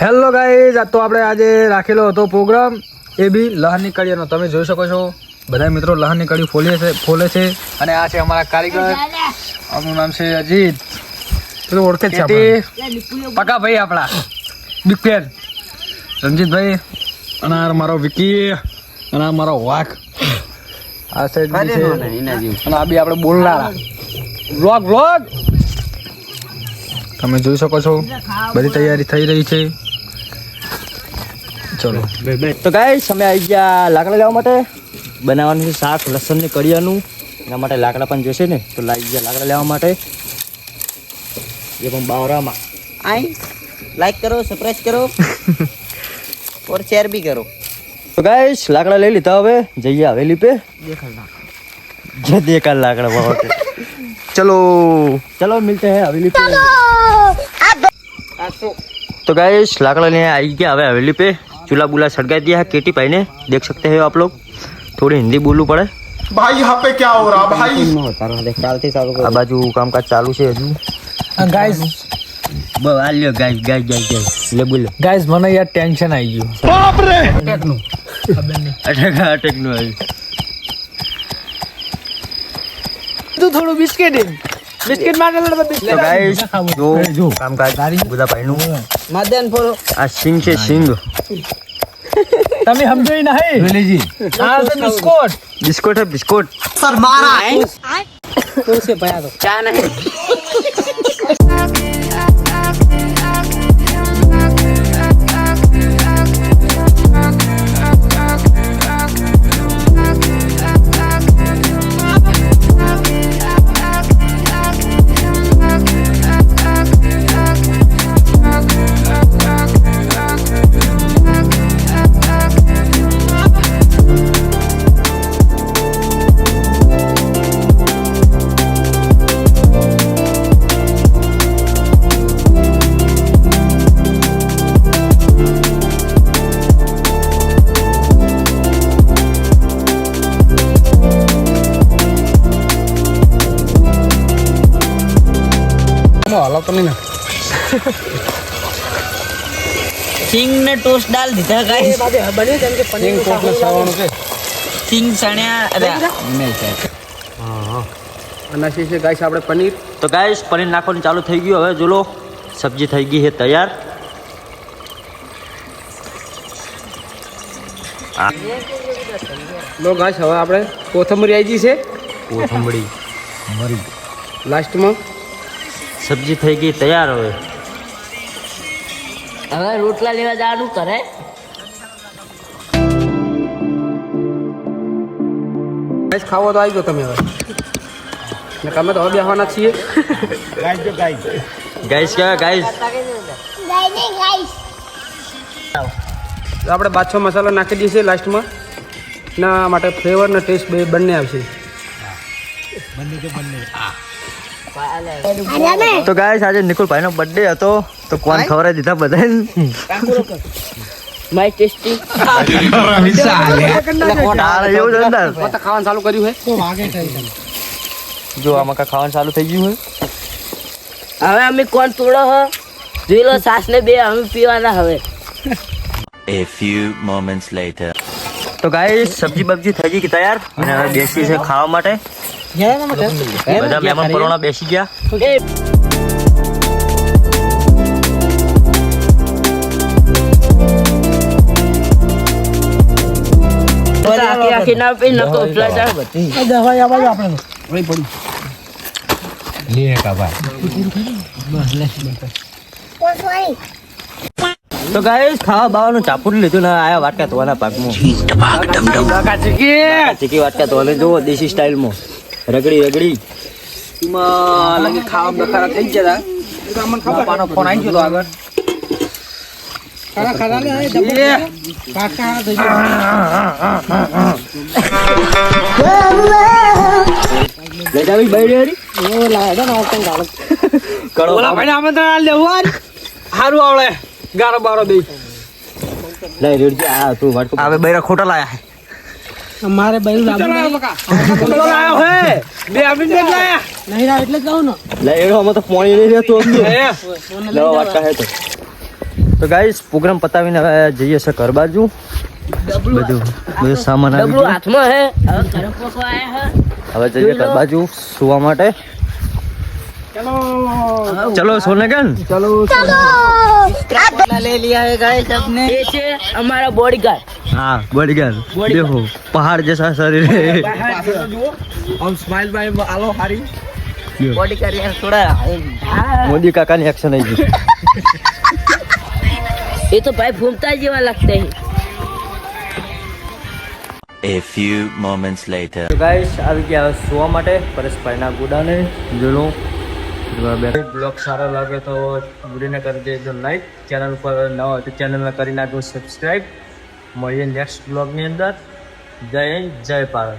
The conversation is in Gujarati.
હેલો ગાઈઝ, તો આપણે આજે રાખેલો હતો પ્રોગ્રામ એ બી લહણની કડીનો. તમે જોઈ શકો છો બધા મિત્રો લહણની કડી ફોલે છે. અને આ છે અમારા કારીગર, આપણું નામ છે અજીત, તો ઓળખે જ છે પકા ભાઈ આપણા બિગ ફેન રણજીતભાઈ, અને આ મારો વિકી, અને આ મારો વાઘ, આ સાઈડ છે, અને આ બી આપણે બોલનારા વ્લોગ. તમે જોઈ શકો છો બધી તૈયારી થઈ રહી છે. ચલો તો ગાઈસ અમે આવી ગયા લાકડા લેવા માટે. બનાવવાનું છે શાક લસણની કડિયાનું. એના માટે લાકડા પણ જોશે ને, તો લાવી ગયા લાકડા લેવા માટે. એ પણ બાવરામાં આઈ લાઈક કરો, સબસ્ક્રાઇબ કરો और शेयर भी करो. तो गाइस लाकड़ा ले लेता હવે જઈએ હવેલી पे. देखा लाकड़ा बहुत चलो मिलते हैं हवेली पे. तो गाइस लाकड़ा लेने आई गया હવે हवेली पे. चूल्हा बुला सड़का दिया है केटी भाई ने, देख सकते हैं आप लोग. थोड़ी हिंदी बोलू पड़े भाई. यहाँ पे क्या हो रहा भाई? આ બાજુ કામકાજ ચાલુ છે હજુ. ગાઈઝ બોલ્યો ગાઈસ લે બોલો ગાઈઝ, મને યાર ટેન્શન આવી ગયું. बाप रे. અટેકનું અટેકનું આવ્યું. થોડું બિસ્કિટ માટે તો ગાઈસ જો કામકાજ બધા ભાઈનું. આ સિંગ છે સિંગ. તમે સમજો નહીં. આ તો બિસ્કોટ है बिस्कुट. सर मारा है. क्या नहीं. सिंग ने टोस्ट डाल दीता गाइस. सिंग सण्या આપણે પનીર. તો ગાઈસ પનીર નાખવાનું ચાલુ થઈ ગયું. હવે જોલો સબ્જી થઈ ગઈ છે તૈયાર. લો ગાઈસ, હવે આપણે કોથમરી આવી ગઈ છે. કોથમડી મરી લાસ્ટમાં સબ્જી થઈ ગઈ તૈયાર. હવે રોટલા લેવા જવાનું કરે. ગાઈસ ખાવો તો આવી ગયો તમે હવે, ને તમે તો હવે બેસવાના છીએ. ગાઈસ क्या गाइस આપણે બાદશાહ મસાલો નાખી દઈએ લાસ્ટમાં. ના માટે ફ્લેવર ને ટેસ્ટ બંને આવશે. તો ગાઈસ આજે નિકુલ ભાઈ નો બર્થડે હતો, તો કોણ ખવડાવી દીધા બધાને. માય ટેસ્ટી એવું છે અંદર. ખાવાનું ચાલુ કર્યું છે. જો આમાં ખાવાનું ચાલુ થઈ ગયું હોય. હવે અમે કોણ તોડો હ જોઈ લો. સાસ ને બે અમે પીવાના હવે. A few moments later. તો ગાઈસ સબ્જી બબ્જી થઈ ગઈ તૈયાર, અને હવે બેસી છે ખાવા માટે. બધા મહેમાન પરોણા બેસી ગયા. આખી ના પી નકો ઉપલા ચાલ બધી તો ગાઈસ ખાવા બાવાનું ચાપું લીધું ને આયા વાટકા ધોવાના પાકમાં. ચીકી વાટકા ધોવાને જો દેશી સ્ટાઇલમાં રગડી ખાવા બખારા થઈ ગયા. બાપાનો ફોન આવી ગયો આગળ. સારું આવડે ગારો બારો દઈ. હવે બૈરા ખોટા લાયા. અમારે બૈરું લાયો હે બે આપીને લાયા નહીં રા એટલે જ કહું ને. લે એનો આમાં તો પાણી નહીં રહેતું. અમને લેવા વાટકા હે તો તો ગાઈસ પ્રોગ્રામ પતાવીને હવે જઈએ છે ઘર બાજુ. બધું સામાન આવી ડબલું ગયું. હાથમાં હે હવે ઘરે પોકો આયા હે હવે જઈએ ઘર બાજુ સુવા માટે. ચલો સોનેગન. ये છે અમારા બોડીગાર્ડ हाँ बढ़िया देखो पहाड़ जैसा शरीर है. બોડીગાર્ડ યાર થોડા मोदी काका ने एक्शन आई गई. ये तो भाई घूमता जेवा लगते हैं. A few moments later. તો ગાઈસ આવી ગયા હવે સુવા માટે પરેશભાઈના ગુડાને જોલો. બ્લોગ સારો લાગે તો વિડીયોને કરી દેજો લાઈક. ચેનલ પર નવા હોય તો ચેનલને કરી નાખજો સબસ્ક્રાઈબ. મળીએ નેક્સ્ટ બ્લોગની અંદર. જય હિન્દ જય ભારત.